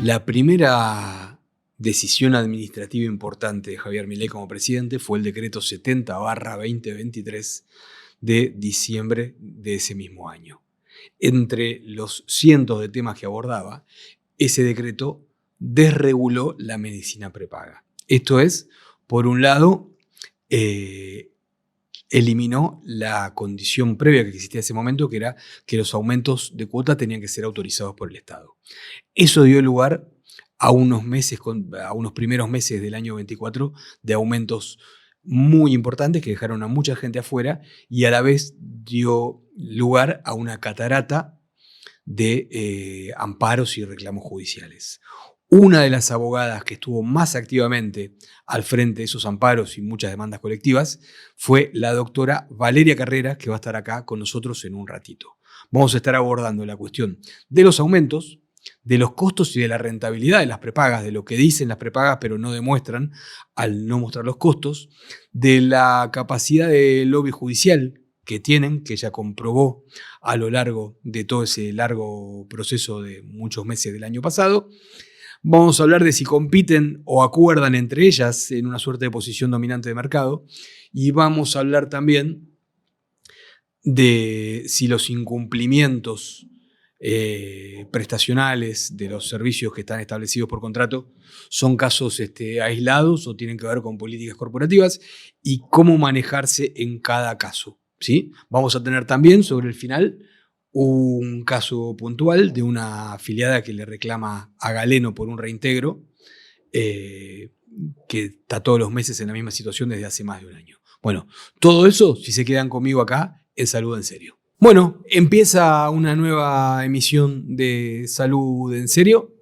La primera decisión administrativa importante de Javier Milei como presidente fue el decreto 70/2023 de diciembre de ese mismo año. Entre los cientos de temas que abordaba, ese decreto desreguló la medicina prepaga. Esto es, por un lado, eliminó la condición previa que existía en ese momento, que era que los aumentos de cuota tenían que ser autorizados por el Estado. Eso dio lugar a unos primeros meses del año 24 de aumentos muy importantes que dejaron a mucha gente afuera y a la vez dio lugar a una catarata de amparos y reclamos judiciales. Una de las abogadas que estuvo más activamente al frente de esos amparos y muchas demandas colectivas fue la doctora Valeria Carreras, que va a estar acá con nosotros en un ratito. Vamos a estar abordando la cuestión de los aumentos, de los costos y de la rentabilidad de las prepagas, de lo que dicen las prepagas pero no demuestran al no mostrar los costos, de la capacidad de lobby judicial que tienen, que ella comprobó a lo largo de todo ese largo proceso de muchos meses del año pasado. Vamos a hablar de si compiten o acuerdan entre ellas en una suerte de posición dominante de mercado. Y vamos a hablar también de si los incumplimientos prestacionales de los servicios que están establecidos por contrato son casos aislados o tienen que ver con políticas corporativas y cómo manejarse en cada caso, ¿sí? Vamos a tener también sobre el final un caso puntual de una afiliada que le reclama a Galeno por un reintegro, que está todos los meses en la misma situación desde hace más de un año. Bueno, todo eso, si se quedan conmigo acá, en Salud en Serio. Bueno, empieza una nueva emisión de Salud en Serio.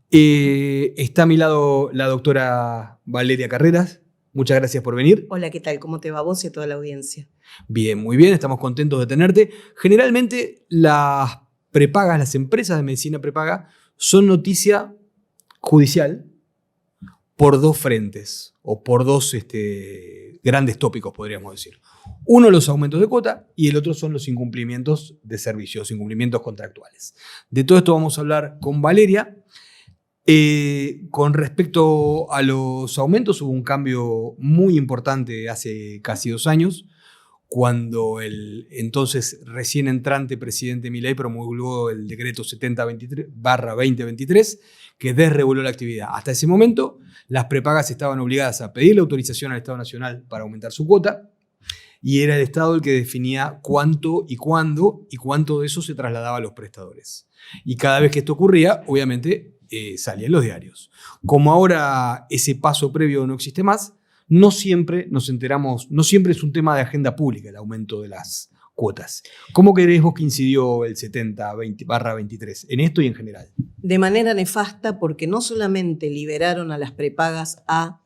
Está a mi lado la doctora Valeria Carreras. Muchas gracias por venir. Hola, ¿qué tal? ¿Cómo te va a vos y a toda la audiencia? Bien, muy bien, estamos contentos de tenerte. Generalmente las prepagas, las empresas de medicina prepaga, son noticia judicial por dos frentes o por dos grandes tópicos, podríamos decir. Uno, los aumentos de cuota, y el otro son los incumplimientos de servicios, incumplimientos contractuales. De todo esto vamos a hablar con Valeria. Con respecto a los aumentos, hubo un cambio muy importante hace casi 2 años, cuando el entonces recién entrante presidente Milei promulgó el decreto 70/2023, que desreguló la actividad. Hasta ese momento, las prepagas estaban obligadas a pedir la autorización al Estado Nacional para aumentar su cuota, y era el Estado el que definía cuánto y cuándo, y cuánto de eso se trasladaba a los prestadores. Y cada vez que esto ocurría, obviamente, salía en los diarios. Como ahora ese paso previo no existe más, no siempre nos enteramos, no siempre es un tema de agenda pública el aumento de las cuotas. ¿Cómo crees vos que incidió el 70/23 en esto y en general? De manera nefasta, porque no solamente liberaron a las prepagas a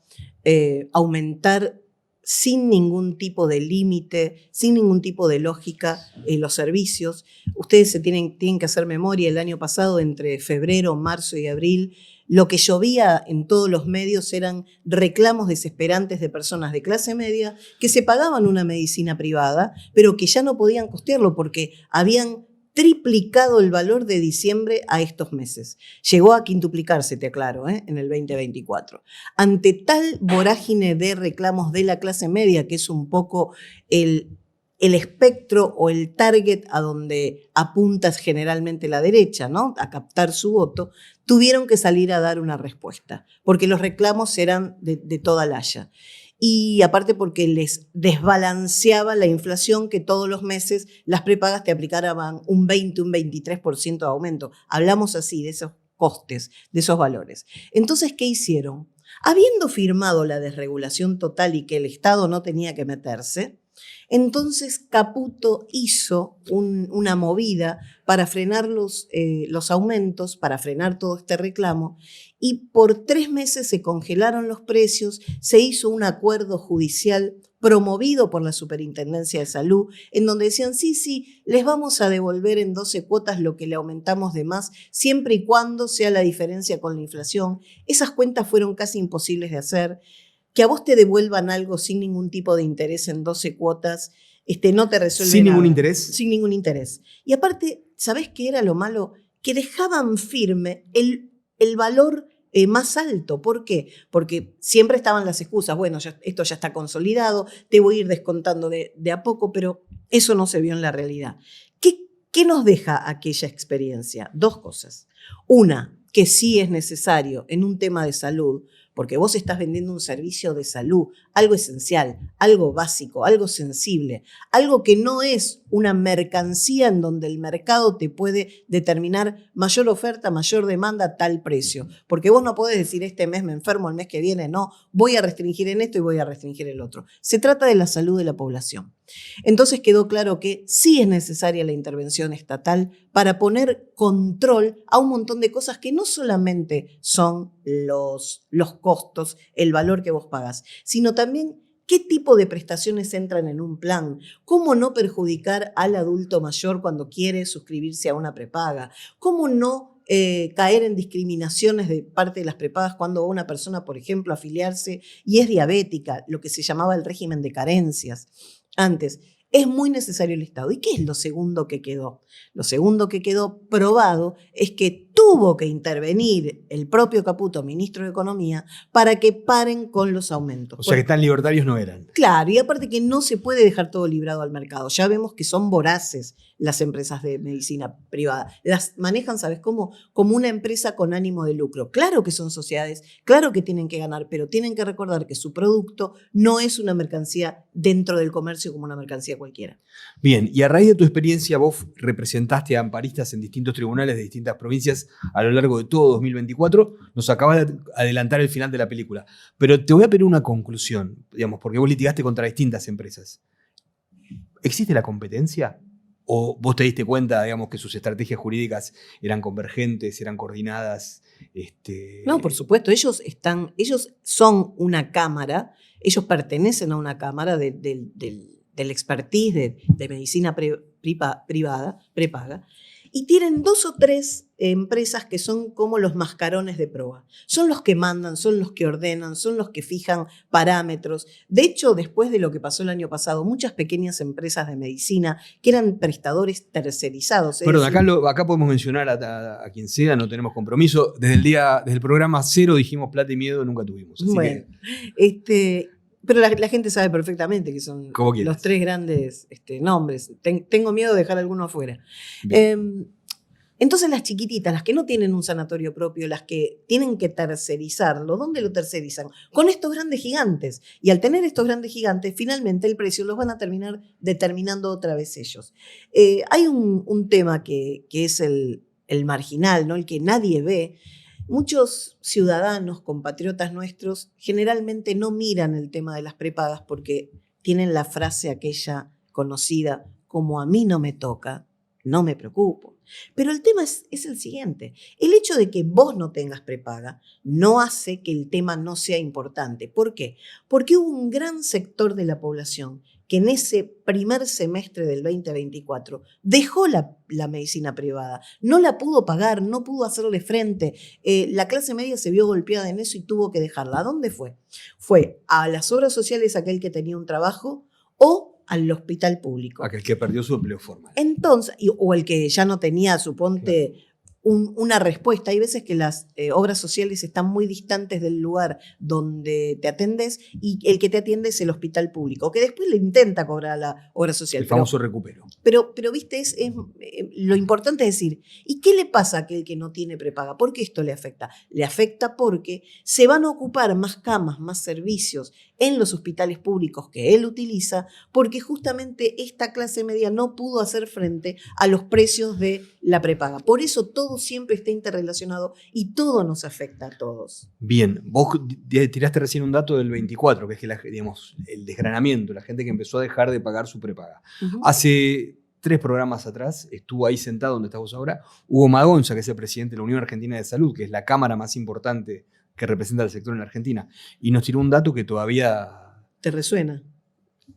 aumentar sin ningún tipo de límite, sin ningún tipo de lógica los servicios. Ustedes tienen que hacer memoria, el año pasado, entre febrero, marzo y abril, lo que llovía en todos los medios eran reclamos desesperantes de personas de clase media que se pagaban una medicina privada, pero que ya no podían costearlo porque habían triplicado el valor de diciembre a estos meses. Llegó a quintuplicarse, te aclaro, en el 2024. Ante tal vorágine de reclamos de la clase media, que es un poco el espectro o el target a donde apunta generalmente la derecha, ¿no? A captar su voto, tuvieron que salir a dar una respuesta, porque los reclamos eran de toda la haya. Y aparte porque les desbalanceaba la inflación, que todos los meses las prepagas te aplicaban un 20, un 23% de aumento. Hablamos así de esos costes, de esos valores. Entonces, ¿qué hicieron? Habiendo firmado la desregulación total y que el Estado no tenía que meterse, entonces Caputo hizo una movida para frenar los aumentos, para frenar todo este reclamo, y por 3 meses se congelaron los precios, se hizo un acuerdo judicial promovido por la Superintendencia de Salud, en donde decían, sí, les vamos a devolver en 12 cuotas lo que le aumentamos de más, siempre y cuando sea la diferencia con la inflación. Esas cuentas fueron casi imposibles de hacer. Que a vos te devuelvan algo sin ningún tipo de interés en 12 cuotas, no te resuelve ¿Sin nada. ningún interés? Sin ningún interés. Y aparte, ¿sabés qué era lo malo? Que dejaban firme el el valor más alto. ¿Por qué? Porque siempre estaban las excusas, bueno, esto ya está consolidado, te voy a ir descontando de a poco, pero eso no se vio en la realidad. ¿Qué nos deja aquella experiencia? Dos cosas. Una, que sí es necesario en un tema de salud, porque vos estás vendiendo un servicio de salud, algo esencial, algo básico, algo sensible, algo que no es una mercancía en donde el mercado te puede determinar mayor oferta, mayor demanda, tal precio. Porque vos no podés decir este mes me enfermo, el mes que viene no, voy a restringir en esto y voy a restringir el otro. Se trata de la salud de la población. Entonces quedó claro que sí es necesaria la intervención estatal para poner control a un montón de cosas que no solamente son los costos, el valor que vos pagás, sino también qué tipo de prestaciones entran en un plan, cómo no perjudicar al adulto mayor cuando quiere suscribirse a una prepaga, cómo no caer en discriminaciones de parte de las prepagas cuando va una persona, por ejemplo, a afiliarse y es diabética, lo que se llamaba el régimen de carencias. Antes, es muy necesario el Estado. ¿Y qué es lo segundo que quedó? Lo segundo que quedó probado es que tuvo que intervenir el propio Caputo, ministro de Economía, para que paren con los aumentos. O sea que tan libertarios no eran. Claro, y aparte que no se puede dejar todo librado al mercado. Ya vemos que son voraces las empresas de medicina privada. Las manejan, ¿sabes cómo? Como una empresa con ánimo de lucro. Claro que son sociedades, claro que tienen que ganar, pero tienen que recordar que su producto no es una mercancía dentro del comercio como una mercancía cualquiera. Bien, y a raíz de tu experiencia, vos representaste a amparistas en distintos tribunales de distintas provincias a lo largo de todo 2024. Nos acabas de adelantar el final de la película. Pero te voy a pedir una conclusión, digamos, porque vos litigaste contra distintas empresas. ¿Existe la competencia? ¿O vos te diste cuenta, digamos, que sus estrategias jurídicas eran convergentes, eran coordinadas? No, por supuesto, ellos son una cámara, ellos pertenecen a una cámara del expertise de medicina privada, prepaga, y tienen 2 o 3 empresas que son como los mascarones de proa. Son los que mandan, son los que ordenan, son los que fijan parámetros. De hecho, después de lo que pasó el año pasado, muchas pequeñas empresas de medicina que eran prestadores tercerizados. Perdón, acá podemos mencionar a quien sea, no tenemos compromiso. Desde el programa 0 dijimos plata y miedo, nunca tuvimos. Así bueno, pero la gente sabe perfectamente que son los 3 grandes nombres. Tengo miedo de dejar alguno afuera. Entonces las chiquititas, las que no tienen un sanatorio propio, las que tienen que tercerizarlo, ¿dónde lo tercerizan? Con estos grandes gigantes. Y al tener estos grandes gigantes, finalmente el precio los van a terminar determinando otra vez ellos. Hay un tema que es el marginal, ¿no? El que nadie ve. Muchos ciudadanos, compatriotas nuestros, generalmente no miran el tema de las prepagas porque tienen la frase aquella conocida, como a mí no me toca, no me preocupo. Pero el tema es el siguiente. El hecho de que vos no tengas prepaga no hace que el tema no sea importante. ¿Por qué? Porque hubo un gran sector de la población que en ese primer semestre del 2024 dejó la medicina privada, no la pudo pagar, no pudo hacerle frente. La clase media se vio golpeada en eso y tuvo que dejarla. ¿A dónde fue? Fue a las obras sociales aquel que tenía un trabajo o al hospital público. Aquel que perdió su empleo formal. Entonces, o el que ya no tenía, suponte, claro, una respuesta. Hay veces que las obras sociales están muy distantes del lugar donde te atendes y el que te atiende es el hospital público, que después le intenta cobrar a la obra social. El famoso recupero. Pero viste, lo importante es decir, ¿y qué le pasa a aquel que no tiene prepaga? ¿Por qué esto le afecta? Le afecta porque se van a ocupar más camas, más servicios en los hospitales públicos que él utiliza, porque justamente esta clase media no pudo hacer frente a los precios de la prepaga. Por eso todo siempre está interrelacionado y todo nos afecta a todos. Bien, vos tiraste recién un dato del 24, que es que digamos, el desgranamiento, la gente que empezó a dejar de pagar su prepaga. Uh-huh. Hace 3 programas atrás, estuvo ahí sentado donde estás vos ahora, Hugo Magonza, que es el presidente de la Unión Argentina de Salud, que es la cámara más importante que representa al sector en la Argentina, y nos tiró un dato que todavía... ¿Te resuena?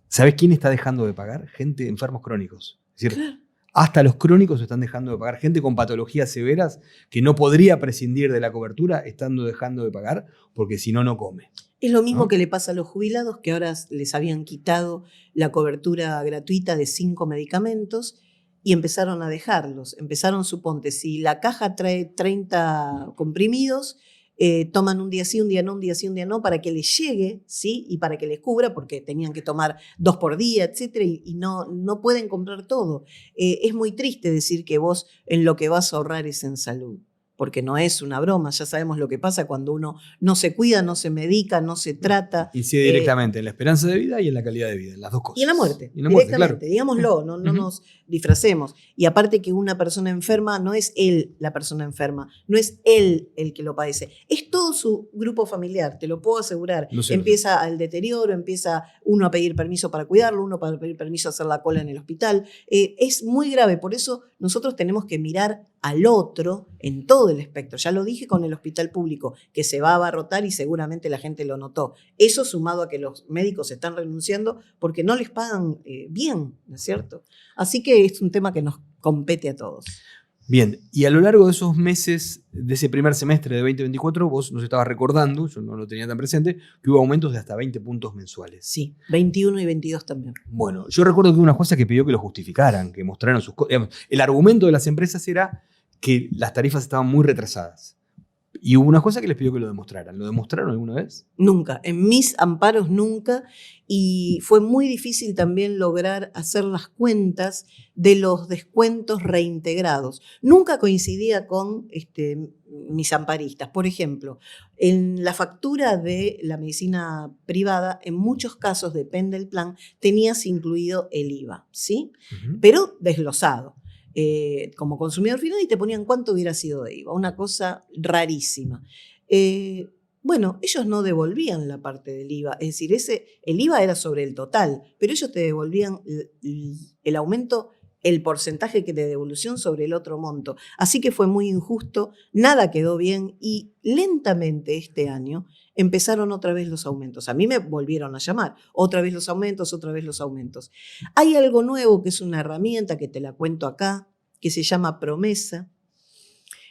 ¿Sabés quién está dejando de pagar? Gente, enfermos crónicos. Es decir, claro, hasta los crónicos están dejando de pagar. Gente con patologías severas que no podría prescindir de la cobertura, estando dejando de pagar, porque si no, no come. Es lo mismo que le pasa a los jubilados, que ahora les habían quitado la cobertura gratuita de 5 medicamentos y empezaron a dejarlos. Empezaron, suponte, si la caja trae 30 comprimidos, toman un día sí, un día no, un día sí, un día no, para que les llegue, ¿sí? Y para que les cubra, porque tenían que tomar 2 por día, etcétera, y no pueden comprar todo. Es muy triste decir que vos en lo que vas a ahorrar es en salud, porque no es una broma. Ya sabemos lo que pasa cuando uno no se cuida, no se medica, no se trata. Incide directamente en la esperanza de vida y en la calidad de vida, en las dos cosas. Y en la muerte, Y en la muerte, directamente, claro. digámoslo, no nos disfracemos. Y aparte que una persona enferma no es él la persona enferma, no es él el que lo padece, es todo su grupo familiar, te lo puedo asegurar. No sé, Empieza el deterioro, empieza uno a pedir permiso para cuidarlo, uno para pedir permiso a hacer la cola en el hospital. Es muy grave, por eso nosotros tenemos que mirar al otro en todo el espectro. Ya lo dije con el hospital público, que se va a abarrotar y seguramente la gente lo notó. Eso sumado a que los médicos están renunciando porque no les pagan bien, ¿no es cierto? Así que es un tema que nos compete a todos. Bien, y a lo largo de esos meses, de ese primer semestre de 2024, vos nos estabas recordando, yo no lo tenía tan presente, que hubo aumentos de hasta 20 puntos mensuales. Sí, 21 y 22 también. Bueno, yo recuerdo que una jueza que pidió que lo justificaran, que mostraran sus cosas. El argumento de las empresas era que las tarifas estaban muy retrasadas. Y hubo una jueza que les pidió que lo demostraran. ¿Lo demostraron alguna vez? Nunca, en mis amparos nunca, y fue muy difícil también lograr hacer las cuentas de los descuentos reintegrados. Nunca coincidía con mis amparistas. Por ejemplo, en la factura de la medicina privada, en muchos casos, depende del plan, tenías incluido el IVA, ¿sí? Pero desglosado. Como consumidor final, y te ponían cuánto hubiera sido de IVA, una cosa rarísima. Bueno, ellos no devolvían la parte del IVA, es decir, el IVA era sobre el total, pero ellos te devolvían el aumento, el porcentaje de devolución sobre el otro monto. Así que fue muy injusto, nada quedó bien y lentamente este año empezaron otra vez los aumentos. A mí me volvieron a llamar, otra vez los aumentos, otra vez los aumentos. Hay algo nuevo que es una herramienta que te la cuento acá, que se llama Promesa.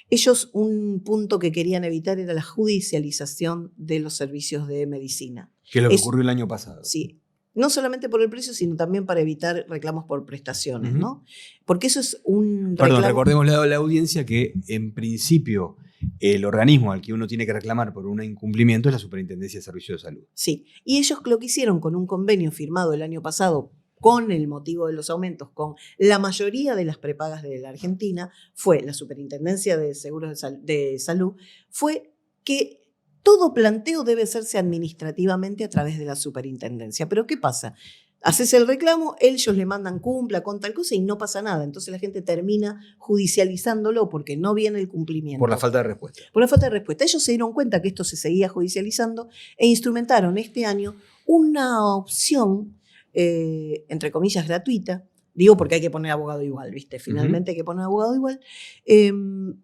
Ellos, un punto que querían evitar era la judicialización de los servicios de medicina. Que es lo que ocurrió el año pasado. Sí. No solamente por el precio, sino también para evitar reclamos por prestaciones, ¿no? Porque eso es un reclamo. Perdón, recordemos a la audiencia que en principio el organismo al que uno tiene que reclamar por un incumplimiento es la Superintendencia de Servicios de Salud. Sí, y ellos lo que hicieron con un convenio firmado el año pasado con el motivo de los aumentos, con la mayoría de las prepagas de la Argentina, fue la Superintendencia de Seguros de Salud, fue que todo planteo debe hacerse administrativamente a través de la superintendencia. Pero ¿qué pasa? Haces el reclamo, ellos le mandan cumpla con tal cosa y no pasa nada. Entonces la gente termina judicializándolo porque no viene el cumplimiento. Por la falta de respuesta. Por la falta de respuesta. Ellos se dieron cuenta que esto se seguía judicializando e instrumentaron este año una opción, entre comillas, gratuita. Digo porque hay que poner abogado igual, ¿viste? Finalmente hay que poner abogado igual,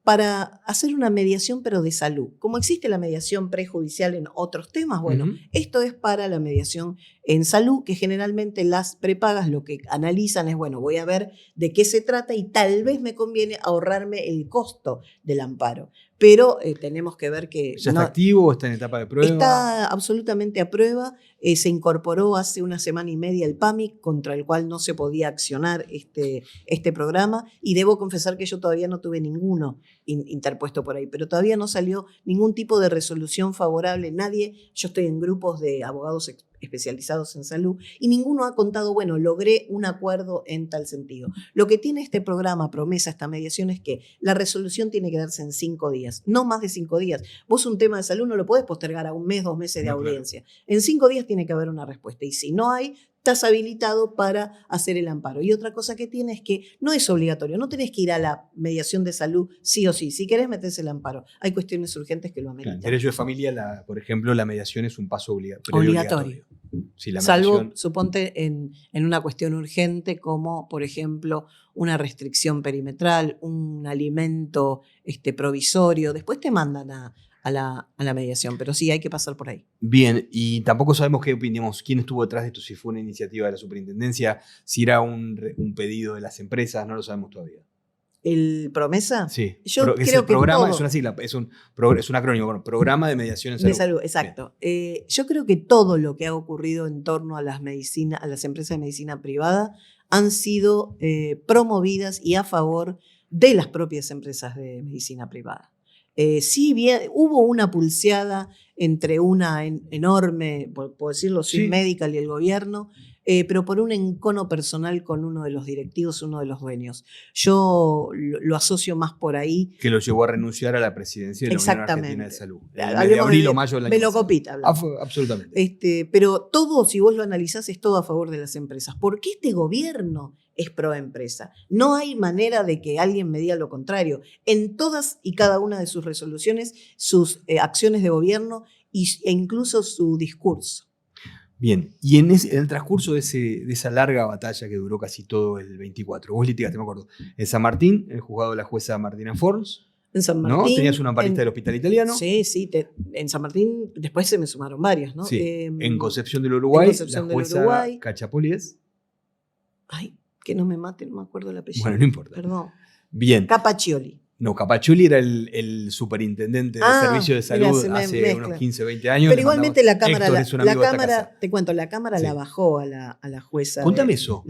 para hacer una mediación, pero de salud. Como existe la mediación prejudicial en otros temas, bueno, esto es para la mediación en salud, que generalmente las prepagas lo que analizan es, bueno, voy a ver de qué se trata y tal vez me conviene ahorrarme el costo del amparo. Pero tenemos que ver que... ¿Ya está activo o está en etapa de prueba? Está absolutamente a prueba. Se incorporó hace una semana y media el PAMIC, contra el cual no se podía accionar este programa, y debo confesar que yo todavía no tuve ninguno interpuesto por ahí, pero todavía no salió ningún tipo de resolución favorable. Nadie, yo estoy en grupos de abogados especializados en salud, y ninguno ha contado, bueno, logré un acuerdo en tal sentido. Lo que tiene este programa, Promesa, esta mediación, es que la resolución tiene que darse en 5 días, no más de 5 días. Vos un tema de salud no lo podés postergar a 1 mes, 2 meses de audiencia. Claro. En 5 días tiene que haber una respuesta, y si no hay, estás habilitado para hacer el amparo. Y otra cosa que tiene es que no es obligatorio, no tenés que ir a la mediación de salud sí o sí. Si querés, metés el amparo. Hay cuestiones urgentes que lo ameritan. En derecho de familia, por ejemplo, la mediación es un paso obligatorio. Sí, salvo, suponte, en una cuestión urgente como, por ejemplo, una restricción perimetral, un alimento provisorio. Después te mandan a la mediación, pero sí hay que pasar por ahí. Bien, y tampoco sabemos quién estuvo detrás de esto, si fue una iniciativa de la superintendencia, si era un pedido de las empresas, no lo sabemos todavía. ¿El Promesa? Sí. Yo creo el programa que es una sigla, es un acrónimo, bueno, Programa de Mediación en Salud. De Salud, exacto. Yo creo que todo lo que ha ocurrido en torno a las empresas de medicina privada han sido promovidas y a favor de las propias empresas de medicina privada. Sí, bien, hubo una pulseada entre una enorme, por decirlo, Swiss Medical y el gobierno, pero por un encono personal con uno de los directivos, uno de los dueños. Yo lo asocio más por ahí. Que lo llevó a renunciar a la presidencia de la Unión Argentina de Salud. De abril o mayo del año Velocopita. Absolutamente. Pero todo, si vos lo analizás, es todo a favor de las empresas. ¿Por qué este gobierno es pro empresa? No hay manera de que alguien me diga lo contrario. En todas y cada una de sus resoluciones, sus acciones de gobierno e incluso su discurso. Bien, y en el transcurso de esa larga batalla que duró casi todo el 24, vos litigaste, me acuerdo, en San Martín, en el juzgado de la jueza Martina Forns. En San Martín. ¿No? Tenías una amparista del Hospital Italiano. Sí, en San Martín después se me sumaron varios, ¿no? Sí. En Concepción del Uruguay, Concepción la jueza Cachapoli es. Ay, que no me mate, no me acuerdo el apellido. Bueno, no importa. Perdón. Bien. Capaccioli. No, Capaccioli era el superintendente del servicio de salud hace unos 15, 20 años. Pero igualmente la Cámara, te cuento, la Cámara sí. la bajó a la jueza. Contame eso.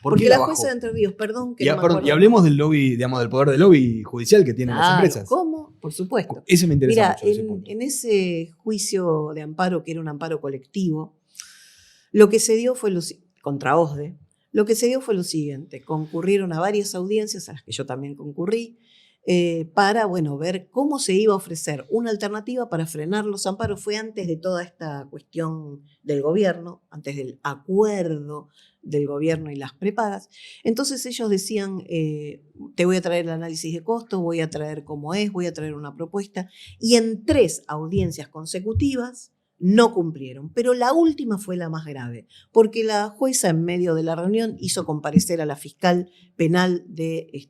Porque la jueza de Entre Ríos, perdón, que no me acuerdo. Y hablemos del lobby, digamos, del poder del lobby judicial que tienen las empresas. ¿Cómo? Por supuesto. Ese me interesa mucho. Ese punto. En ese juicio de amparo, que era un amparo colectivo, lo que se dio fue contra OSDE, lo que se dio fue lo siguiente: concurrieron a varias audiencias, a las que yo también concurrí, para ver cómo se iba a ofrecer una alternativa para frenar los amparos. Fue antes de toda esta cuestión del gobierno, antes del acuerdo del gobierno y las prepagas. Entonces ellos decían, te voy a traer el análisis de costos, voy a traer cómo es, voy a traer una propuesta. Y en 3 audiencias consecutivas no cumplieron, pero la última fue la más grave, porque la jueza en medio de la reunión hizo comparecer a la fiscal penal de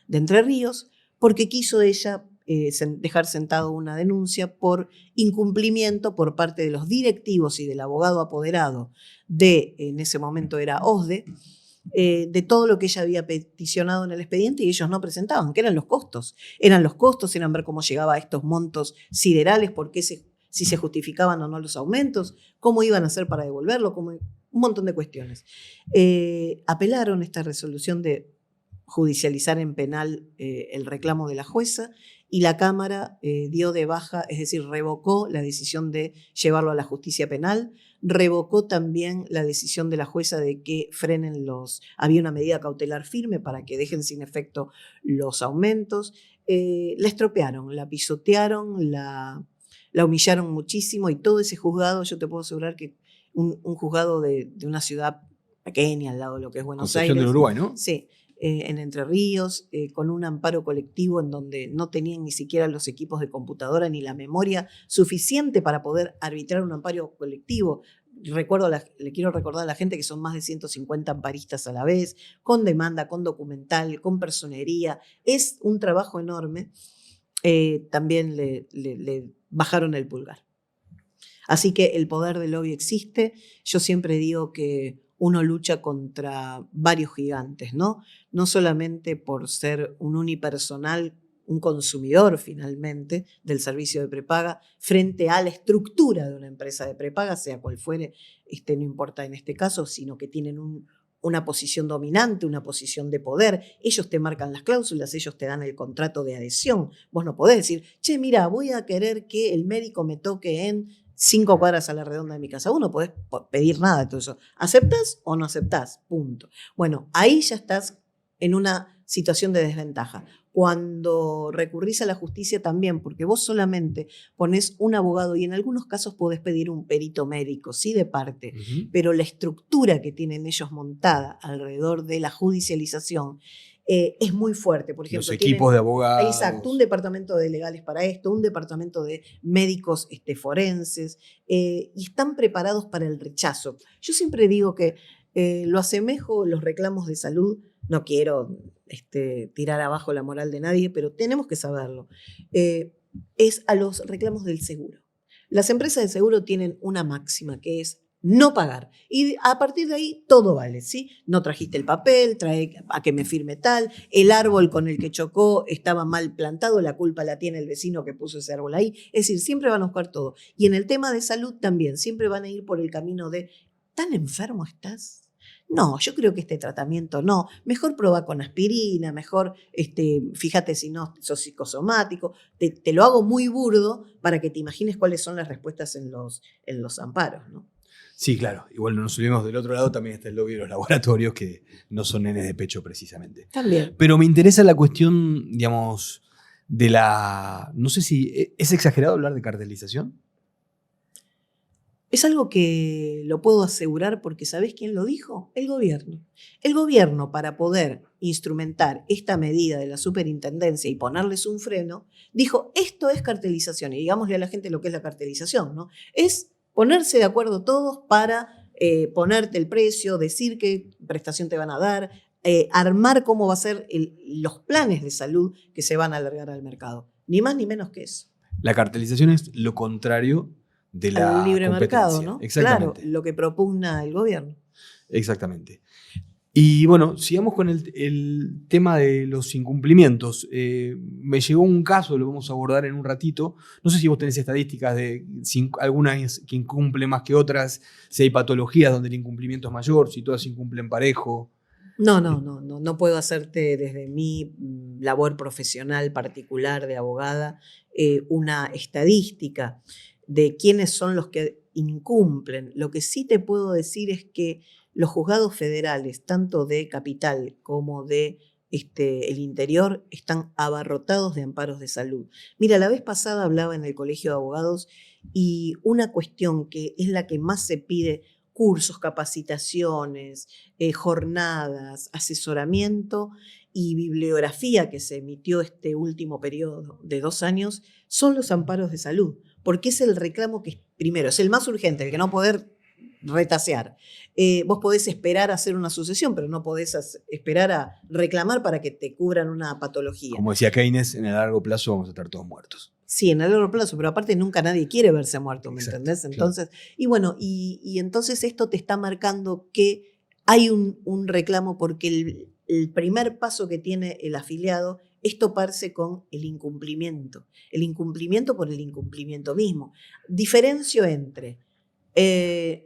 Entre Ríos, porque quiso ella dejar sentado una denuncia por incumplimiento por parte de los directivos y del abogado apoderado en ese momento era OSDE, de todo lo que ella había peticionado en el expediente y ellos no presentaban, que eran los costos, eran ver cómo llegaba a estos montos siderales, si se justificaban o no los aumentos, cómo iban a hacer para devolverlo, un montón de cuestiones. Apelaron esta resolución de judicializar en penal el reclamo de la jueza y la Cámara dio de baja, es decir, revocó la decisión de llevarlo a la justicia penal, revocó también la decisión de la jueza de que frenen había una medida cautelar firme para que dejen sin efecto los aumentos. La estropearon, la pisotearon, la humillaron muchísimo, y todo ese juzgado, yo te puedo asegurar que un juzgado de una ciudad pequeña al lado de lo que es Buenos Aires. Concepción del Uruguay, ¿no? Sí, en Entre Ríos, con un amparo colectivo en donde no tenían ni siquiera los equipos de computadora ni la memoria suficiente para poder arbitrar un amparo colectivo. Le quiero recordar a la gente que son más de 150 amparistas a la vez, con demanda, con documental, con personería. Es un trabajo enorme. También le bajaron el pulgar. Así que el poder del lobby existe. Yo siempre digo que uno lucha contra varios gigantes, ¿no? No solamente por ser un unipersonal, un consumidor finalmente del servicio de prepaga, frente a la estructura de una empresa de prepaga, sea cual fuere, no importa en este caso, sino que tienen una posición dominante, una posición de poder. Ellos te marcan las cláusulas, ellos te dan el contrato de adhesión. Vos no podés decir, che, mira, voy a querer que el médico me toque en 5 cuadras a la redonda de mi casa. Vos no podés pedir nada de todo eso. ¿Aceptás o no aceptás? Punto. Bueno, ahí ya estás en una situación de desventaja. Cuando recurrís a la justicia también, porque vos solamente ponés un abogado y en algunos casos podés pedir un perito médico, sí, de parte, pero la estructura que tienen ellos montada alrededor de la judicialización es muy fuerte. Por ejemplo, los equipos de abogados. Exacto, un departamento de legales para esto, un departamento de médicos forenses, y están preparados para el rechazo. Yo siempre digo que lo asemejo los reclamos de salud. No quiero tirar abajo la moral de nadie, pero tenemos que saberlo. Es a los reclamos del seguro. Las empresas de seguro tienen una máxima que es no pagar. Y a partir de ahí todo vale, ¿sí? No trajiste el papel, trae a que me firme tal, el árbol con el que chocó estaba mal plantado, la culpa la tiene el vecino que puso ese árbol ahí. Es decir, siempre van a buscar todo. Y en el tema de salud también, siempre van a ir por el camino de, ¿tan enfermo estás? No, yo creo que este tratamiento no. Mejor probar con aspirina, mejor fíjate si no sos psicosomático. Te lo hago muy burdo para que te imagines cuáles son las respuestas en los amparos, ¿no? Sí, claro. Igual no nos olvidemos del otro lado, también está el lobby de los laboratorios, que no son nenes de pecho precisamente. También. Pero me interesa la cuestión, digamos, de la... No sé si... ¿Es exagerado hablar de cartelización? Es algo que lo puedo asegurar porque ¿sabés quién lo dijo? El gobierno. El gobierno, para poder instrumentar esta medida de la superintendencia y ponerles un freno, dijo, esto es cartelización. Y digámosle a la gente lo que es la cartelización, ¿no? Es ponerse de acuerdo todos para ponerte el precio, decir qué prestación te van a dar, armar cómo va a ser los planes de salud que se van a alargar al mercado. Ni más ni menos que eso. La cartelización es lo contrario de la Al libre competencia. mercado, ¿no? Exactamente. Claro, lo que propugna el gobierno. Exactamente. Y bueno, sigamos con el tema de los incumplimientos. Me llegó un caso, lo vamos a abordar en un ratito. No sé si vos tenés estadísticas de si algunas que incumplen más que otras, si hay patologías donde el incumplimiento es mayor, si todas incumplen parejo. No puedo hacerte desde mi labor profesional particular de abogada una estadística de quiénes son los que incumplen. Lo que sí te puedo decir es que los juzgados federales, tanto de capital como de el interior, están abarrotados de amparos de salud. Mira, la vez pasada hablaba en el Colegio de Abogados y una cuestión que es la que más se pide, cursos, capacitaciones, jornadas, asesoramiento y bibliografía que se emitió este último periodo de 2 años, son los amparos de salud, porque es el reclamo que, primero, es el más urgente, el que no poder retasear. Vos podés esperar a hacer una sucesión, pero no podés esperar a reclamar para que te cubran una patología. Como decía Keynes, en el largo plazo vamos a estar todos muertos. Sí, en el largo plazo, pero aparte nunca nadie quiere verse muerto, ¿me entendés? Claro. Entonces, y bueno, y entonces esto te está marcando que hay un reclamo porque el primer paso que tiene el afiliado es toparse con el incumplimiento por el incumplimiento mismo. Diferencio entre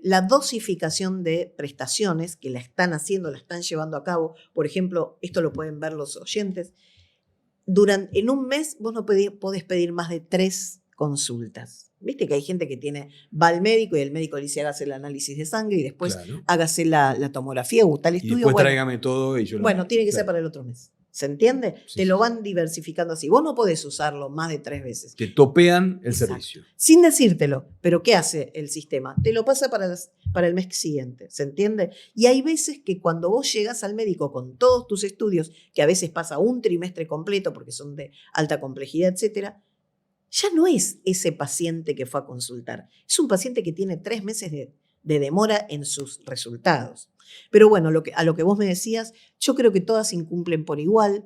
la dosificación de prestaciones que la están haciendo, la están llevando a cabo. Por ejemplo, esto lo pueden ver los oyentes. En un mes vos no podés pedir más de 3 consultas. Viste que hay gente que va al médico y el médico le dice hágase el análisis de sangre y después hágase la tomografía o tal estudio. Y después tráigame todo y yo lo... Bueno, tiene que ser para el otro mes. ¿Se entiende? Sí, te lo van diversificando así. Vos no podés usarlo más de 3 veces. Te topean el servicio. Sin decírtelo. Pero ¿qué hace el sistema? Te lo pasa para el mes siguiente. ¿Se entiende? Y hay veces que cuando vos llegás al médico con todos tus estudios, que a veces pasa un trimestre completo porque son de alta complejidad, etcétera, ya no es ese paciente que fue a consultar. Es un paciente que tiene 3 meses de demora en sus resultados. Pero bueno, a lo que vos me decías, yo creo que todas incumplen por igual.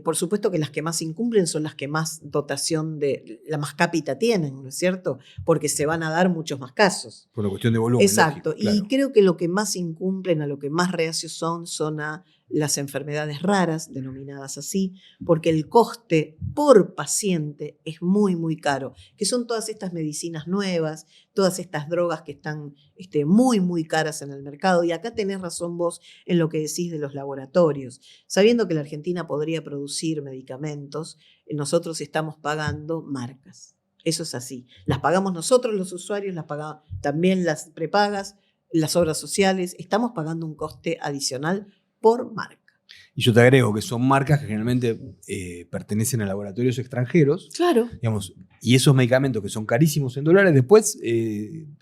Por supuesto que las que más incumplen son las que más dotación la más cápita tienen, ¿no es cierto? Porque se van a dar muchos más casos. Por la cuestión de volumen. Exacto. Lógico, claro. Y creo que lo que más incumplen, a lo que más reacios son a las enfermedades raras, denominadas así, porque el coste por paciente es muy, muy caro, que son todas estas medicinas nuevas, todas estas drogas que están muy, muy caras en el mercado. Y acá tenés razón vos en lo que decís de los laboratorios. Sabiendo que la Argentina podría producir medicamentos, nosotros estamos pagando marcas. Eso es así. Las pagamos nosotros, los usuarios, las pagamos también las prepagas, las obras sociales. Estamos pagando un coste adicional por marca. Y yo te agrego que son marcas que generalmente pertenecen a laboratorios extranjeros. Claro. Digamos, y esos medicamentos que son carísimos en dólares, después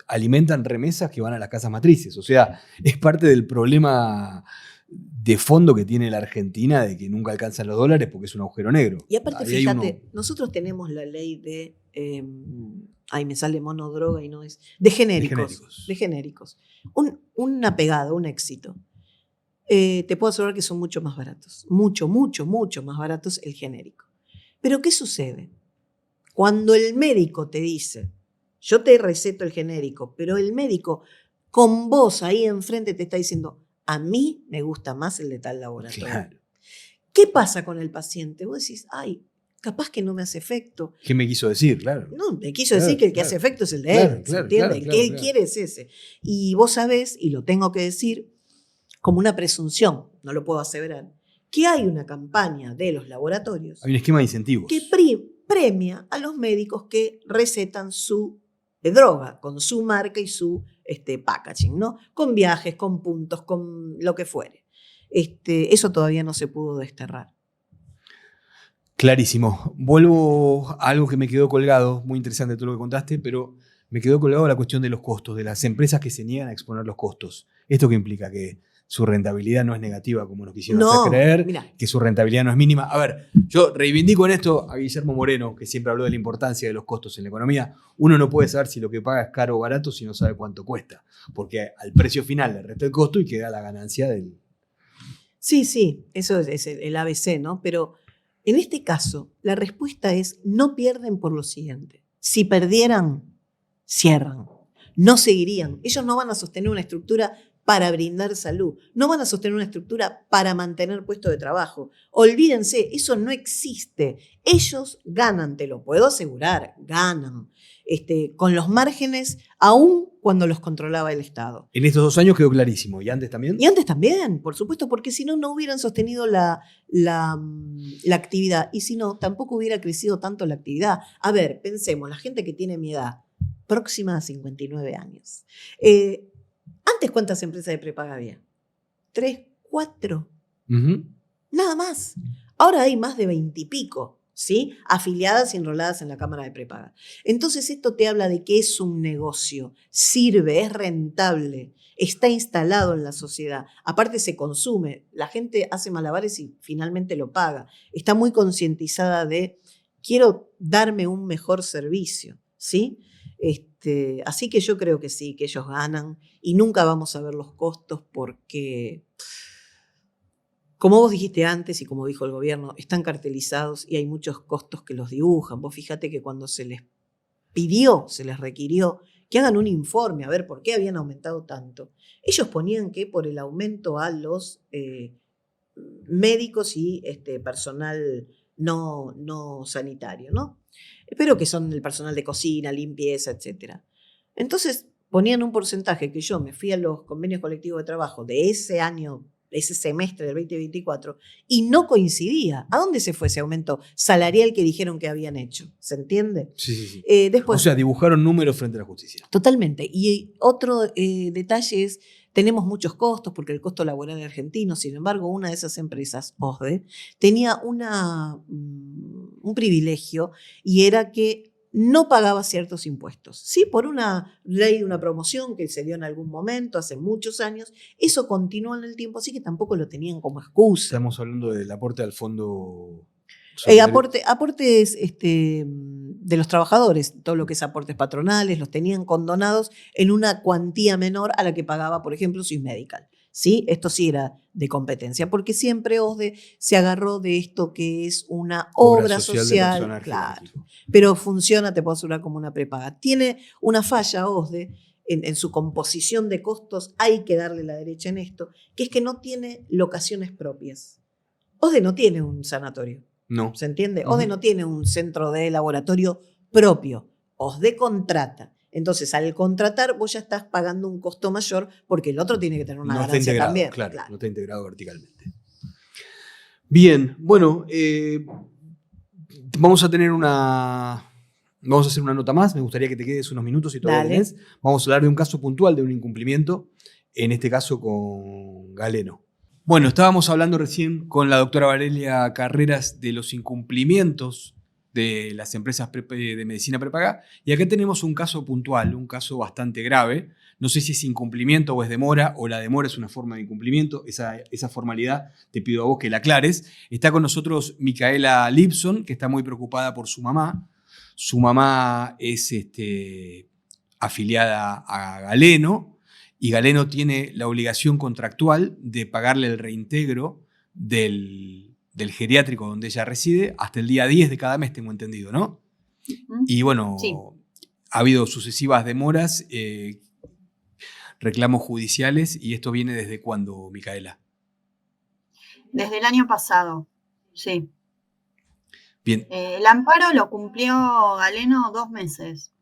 alimentan remesas que van a las casas matrices. O sea, es parte del problema de fondo que tiene la Argentina de que nunca alcanzan los dólares porque es un agujero negro. Y aparte, fíjate, nosotros tenemos la ley de... me sale monodroga y no es... De genéricos. De genéricos. Una pegada, un éxito. Te puedo asegurar que son mucho más baratos. Mucho, mucho, mucho más baratos el genérico. Pero ¿qué sucede? Cuando el médico te dice, yo te receto el genérico, pero el médico con vos ahí enfrente te está diciendo, a mí me gusta más el de tal laboratorio. Claro. ¿Qué pasa con el paciente? Vos decís, capaz que no me hace efecto. ¿Qué me quiso decir? Claro. No, me quiso decir que el que hace efecto es el de él, ¿se entiende? El que él quiere es ese. Y vos sabés, y lo tengo que decir como una presunción, no lo puedo aseverar, que hay una campaña de los laboratorios Hay un esquema de incentivos. que premia a los médicos que recetan su droga con su marca y su packaging, ¿no? Con viajes, con puntos, con lo que fuere. Eso todavía no se pudo desterrar. Clarísimo. Vuelvo a algo que me quedó colgado, muy interesante todo lo que contaste, pero me quedó colgado la cuestión de los costos, de las empresas que se niegan a exponer los costos. ¿Esto qué implica? Que su rentabilidad no es negativa como nos quisieron hacer creer, mirá. que su rentabilidad no es mínima. A ver, yo reivindico en esto a Guillermo Moreno, que siempre habló de la importancia de los costos en la economía. Uno no puede saber si lo que paga es caro o barato si no sabe cuánto cuesta, porque al precio final le resta el costo y queda la ganancia del... Sí, eso es el ABC, ¿no? Pero en este caso, la respuesta es: no pierden por lo siguiente. Si perdieran, cierran. No seguirían. Ellos no van a sostener una estructura para brindar salud. No van a sostener una estructura para mantener puestos de trabajo. Olvídense, eso no existe. Ellos ganan, te lo puedo asegurar, ganan. Con los márgenes, aún cuando los controlaba el Estado. En estos 2 años quedó clarísimo. ¿Y antes también? Y antes también, por supuesto, porque si no, no hubieran sostenido la actividad. Y si no, tampoco hubiera crecido tanto la actividad. A ver, pensemos, la gente que tiene mi edad, próxima a 59 años. ¿Antes cuántas empresas de prepaga había? 3, 4. Nada más. Ahora hay más de 20 y pico, ¿sí? Afiliadas y enroladas en la Cámara de Prepaga. Entonces esto te habla de que es un negocio, sirve, es rentable, está instalado en la sociedad. Aparte se consume, la gente hace malabares y finalmente lo paga. Está muy concientizada de: quiero darme un mejor servicio, ¿sí? Así que yo creo que sí, que ellos ganan y nunca vamos a ver los costos porque, como vos dijiste antes y como dijo el gobierno, están cartelizados y hay muchos costos que los dibujan. Vos fíjate que cuando se les pidió, se les requirió que hagan un informe a ver por qué habían aumentado tanto, ellos ponían que por el aumento a los médicos y personal no sanitario, ¿no? Pero que son el personal de cocina, limpieza, etc. Entonces ponían un porcentaje que yo me fui a los convenios colectivos de trabajo de ese año, ese semestre del 2024, y no coincidía. ¿A dónde se fue ese aumento salarial que dijeron que habían hecho? ¿Se entiende? Sí. Después, o sea, dibujaron números frente a la justicia. Totalmente. Y otro detalle es: tenemos muchos costos porque el costo laboral es argentino. Sin embargo, una de esas empresas, OSDE, tenía un privilegio, y era que no pagaba ciertos impuestos. Sí, por una ley, una promoción que se dio en algún momento, hace muchos años. Eso continuó en el tiempo, así que tampoco lo tenían como excusa. Estamos hablando del aporte al fondo... Aportes de los trabajadores, todo lo que es aportes patronales, los tenían condonados en una cuantía menor a la que pagaba, por ejemplo, Swiss Medical. ¿Sí? Esto sí era de competencia, porque siempre OSDE se agarró de esto que es una obra social, claro, pero funciona, te puedo asegurar, como una prepaga. Tiene una falla OSDE en su composición de costos, hay que darle la derecha en esto, que es que no tiene locaciones propias. OSDE no tiene un sanatorio. No. ¿Se entiende? OSDE no tiene un centro de laboratorio propio. OSDE contrata. Entonces, al contratar, vos ya estás pagando un costo mayor porque el otro tiene que tener una ganancia también. Claro, no está integrado verticalmente. Bien, bueno, vamos a hacer una nota más. Me gustaría que te quedes unos minutos si todavía tenés. Vamos a hablar de un caso puntual, de un incumplimiento, en este caso con Galeno. Bueno, estábamos hablando recién con la doctora Valeria Carreras de los incumplimientos de las empresas de medicina prepaga, y acá tenemos un caso puntual, un caso bastante grave. No sé si es incumplimiento o es demora, o la demora es una forma de incumplimiento. Esa formalidad te pido a vos que la aclares. Está con nosotros Micaela Lipson, que está muy preocupada por su mamá. Su mamá es afiliada a Galeno, y Galeno tiene la obligación contractual de pagarle el reintegro del geriátrico donde ella reside hasta el día 10 de cada mes, tengo entendido, ¿no? Y bueno, sí, ha habido sucesivas demoras, reclamos judiciales, y esto viene ¿desde cuándo, Micaela? Desde el año pasado, sí. Bien. El amparo lo cumplió Galeno 2 meses,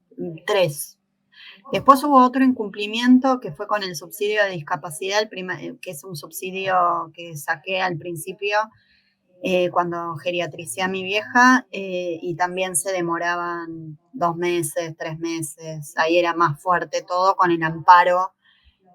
3. Después hubo otro incumplimiento que fue con el subsidio de discapacidad, que es un subsidio que saqué al principio cuando geriatricé a mi vieja, y también se demoraban 2 meses, 3 meses. Ahí era más fuerte todo. Con el amparo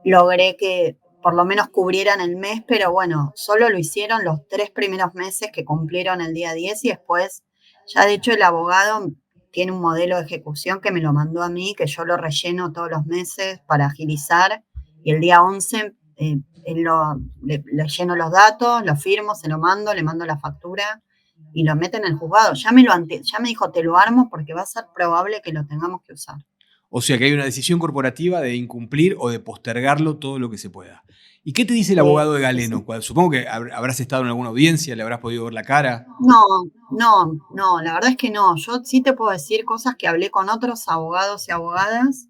logré que por lo menos cubrieran el mes, pero bueno, solo lo hicieron los 3 primeros meses que cumplieron el día 10 y después, ya de hecho el abogado tiene un modelo de ejecución que me lo mandó a mí, que yo lo relleno todos los meses para agilizar, y el día 11 le lleno los datos, lo firmo, se lo mando, le mando la factura y lo mete en el juzgado. Ya me dijo, te lo armo porque va a ser probable que lo tengamos que usar. O sea que hay una decisión corporativa de incumplir o de postergarlo todo lo que se pueda. ¿Y qué te dice el abogado de Galeno? Supongo que habrás estado en alguna audiencia, le habrás podido ver la cara. No, la verdad es que no. Yo sí te puedo decir cosas que hablé con otros abogados y abogadas,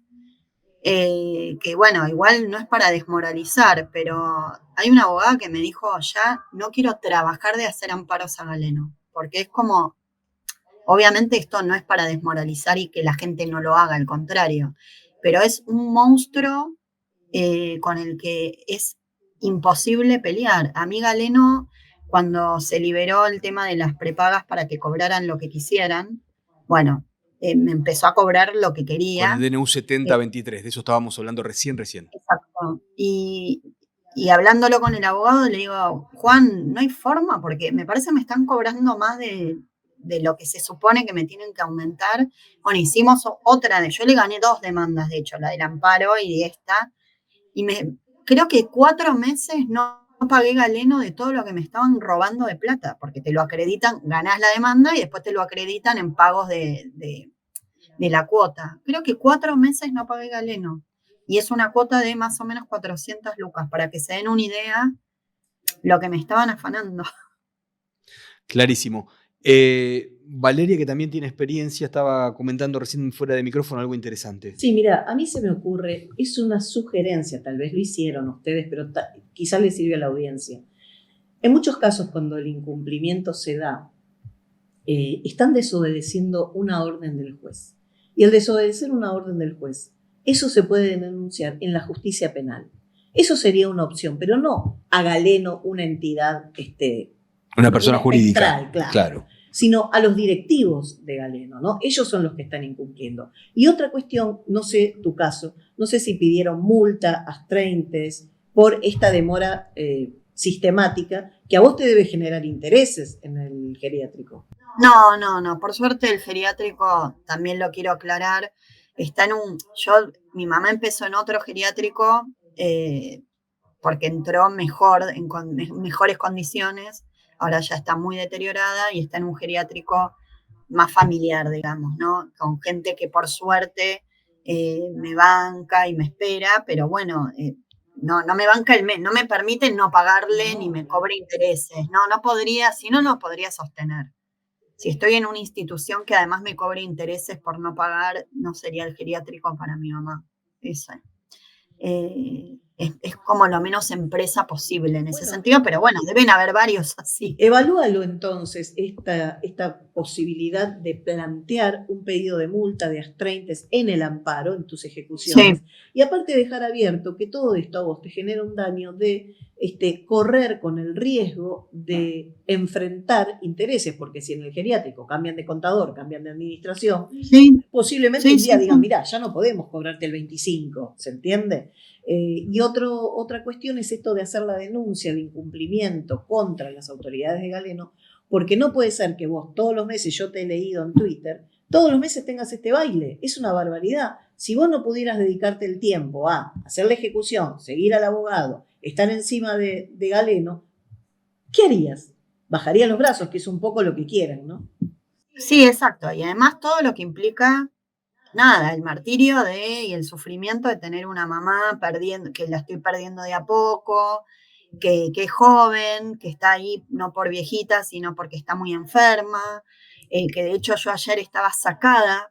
que bueno, igual no es para desmoralizar, pero hay una abogada que me dijo, ya no quiero trabajar de hacer amparos a Galeno, porque es como, obviamente esto no es para desmoralizar y que la gente no lo haga, al contrario, pero es un monstruo con el que es imposible pelear. A mí Galeno, cuando se liberó el tema de las prepagas para que cobraran lo que quisieran, bueno, me empezó a cobrar lo que quería. Con el DNU 7023, de eso estábamos hablando recién. Exacto. Y hablándolo con el abogado, le digo, Juan, no hay forma, porque me parece que me están cobrando más de lo que se supone que me tienen que aumentar. Bueno, hicimos otra, yo le gané 2 demandas, de hecho, la del amparo y esta, y creo que 4 meses no pagué Galeno de todo lo que me estaban robando de plata, porque te lo acreditan, ganás la demanda y después te lo acreditan en pagos de la cuota. Creo que 4 meses no pagué Galeno. Y es una cuota de más o menos 400 lucas, para que se den una idea lo que me estaban afanando. Clarísimo. Valeria, que también tiene experiencia, estaba comentando recién fuera de micrófono algo interesante. Sí, mira, a mí se me ocurre, es una sugerencia, tal vez lo hicieron ustedes, pero quizás les sirve a la audiencia. En muchos casos, cuando el incumplimiento se da, están desobedeciendo una orden del juez. Y al desobedecer una orden del juez, eso se puede denunciar en la justicia penal. Eso sería una opción, pero no a Galeno, una entidad, una persona jurídica, neutral, claro, sino a los directivos de Galeno, ¿no? Ellos son los que están incumpliendo. Y otra cuestión, no sé tu caso, no sé si pidieron multa, astreintes, por esta demora sistemática que a vos te debe generar intereses en el geriátrico. No, por suerte el geriátrico, también lo quiero aclarar, está mi mamá empezó en otro geriátrico porque entró mejor, en mejores condiciones, ahora ya está muy deteriorada y está en un geriátrico más familiar, digamos, ¿no? Con gente que por suerte me banca y me espera, pero bueno, no me banca el mes, no me permite no pagarle ni me cobre intereses, no podría, si no, no podría sostener. Si estoy en una institución que además me cobre intereses por no pagar, no sería el geriátrico para mi mamá. Eso. Es como lo menos empresa posible en ese sentido, pero bueno, deben haber varios así. Evalúalo entonces esta posibilidad de plantear un pedido de multa de astreintes en el amparo, en tus ejecuciones, sí. Y aparte dejar abierto que todo esto a vos te genera un daño de correr con el riesgo de enfrentar intereses, porque si en el geriátrico cambian de contador, cambian de administración, sí. Posiblemente un día digan, mirá, ya no podemos cobrarte el 25, ¿se entiende? Y otra cuestión es esto de hacer la denuncia de incumplimiento contra las autoridades de Galeno, porque no puede ser que vos todos los meses, yo te he leído en Twitter, todos los meses tengas este baile. Es una barbaridad. Si vos no pudieras dedicarte el tiempo a hacer la ejecución, seguir al abogado, estar encima de Galeno, ¿qué harías? Bajarías los brazos, que es un poco lo que quieren, ¿no? Sí, exacto. Y además todo lo que implica... Nada, el martirio y el sufrimiento de tener una mamá que la estoy perdiendo de a poco, que es joven, que está ahí no por viejita, sino porque está muy enferma, que de hecho yo ayer estaba sacada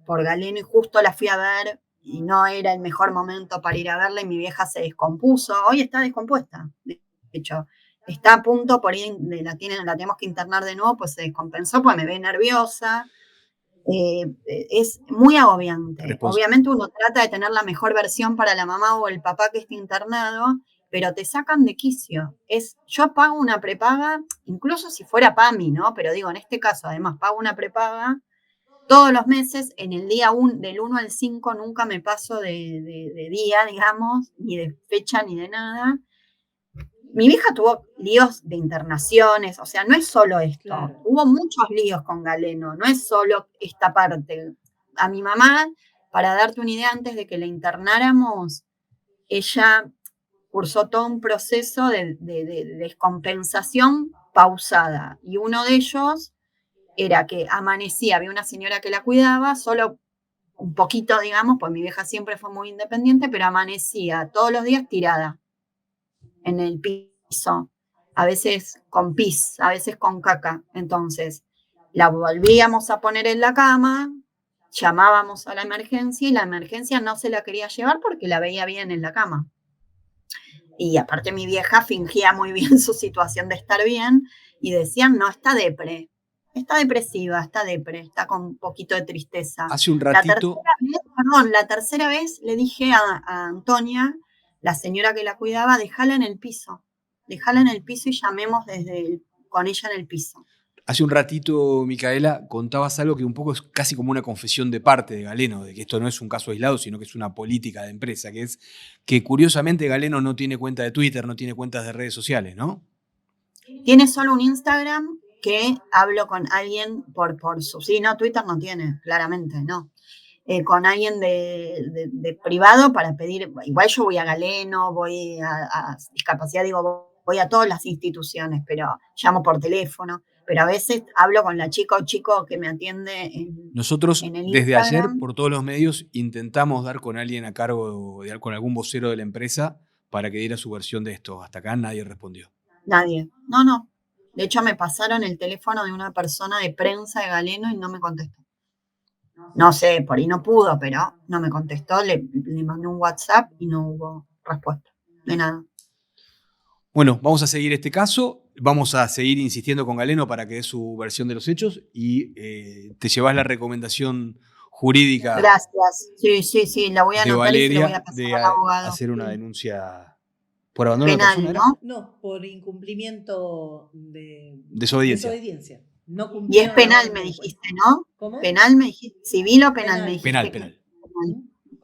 por Galeno y justo la fui a ver y no era el mejor momento para ir a verla y mi vieja se descompuso. Hoy está descompuesta, de hecho. está a punto, por ahí la tenemos que internar de nuevo, pues se descompensó, pues me ve nerviosa. Es muy agobiante. Obviamente uno trata de tener la mejor versión para la mamá o el papá que esté internado, pero te sacan de quicio. Yo pago una prepaga, incluso si fuera PAMI, ¿no? Pero digo, en este caso, además, pago una prepaga todos los meses, en el día del 1 al 5 nunca me paso de día, digamos, ni de fecha ni de nada. Mi vieja tuvo líos de internaciones, o sea, no es solo esto. Claro. Hubo muchos líos con Galeno, no es solo esta parte. A mi mamá, para darte una idea, antes de que la internáramos, ella cursó todo un proceso de descompensación pausada. Y uno de ellos era que amanecía, había una señora que la cuidaba, solo un poquito, digamos, pues mi vieja siempre fue muy independiente, pero amanecía todos los días tirada en el piso, a veces con pis, a veces con caca. Entonces, la volvíamos a poner en la cama, llamábamos a la emergencia y la emergencia no se la quería llevar porque la veía bien en la cama. Y aparte mi vieja fingía muy bien su situación de estar bien y decían, no, está depresiva, está con un poquito de tristeza. Hace un ratito... La tercera vez le dije a Antonia, la señora que la cuidaba, déjala en el piso y llamemos con ella en el piso. Hace un ratito, Micaela, contabas algo que un poco es casi como una confesión de parte de Galeno, de que esto no es un caso aislado, sino que es una política de empresa, que es que curiosamente Galeno no tiene cuenta de Twitter, no tiene cuentas de redes sociales, ¿no? Tiene solo un Instagram que hablo con alguien por su... Sí, no, Twitter no tiene, claramente, no. Con alguien de privado para pedir... Igual yo voy a Galeno, voy a discapacidad, digo, voy a todas las instituciones, pero llamo por teléfono. Pero a veces hablo con la chica o chico que me atiende Nosotros, en el desde Instagram. ayer, por todos los medios, intentamos dar con alguien a cargo, con algún vocero de la empresa, para que diera su versión de esto. Hasta acá nadie respondió. Nadie. No. De hecho, me pasaron el teléfono de una persona de prensa de Galeno y no me contestó. No sé, por ahí no pudo, pero no me contestó. Le mandé un WhatsApp y no hubo respuesta de nada. Bueno, vamos a seguir este caso. Vamos a seguir insistiendo con Galeno para que dé su versión de los hechos y te llevas la recomendación jurídica. Gracias. Sí, la voy a anotar y se la voy a pasar al abogado. Hacer una denuncia por abandono penal, de persona, ¿no? No, por incumplimiento de desobediencia. No y es penal, me dijiste, ¿no? ¿Cómo? Penal me dijiste, civil o penal me dijiste. Penal.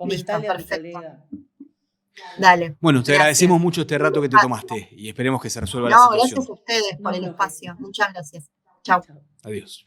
Listo, perfecto. Dale. Bueno, te gracias. agradecemos mucho este rato que te tomaste y esperemos que se resuelva la situación. Gracias a ustedes por el espacio. Muchas gracias. Chao. Adiós.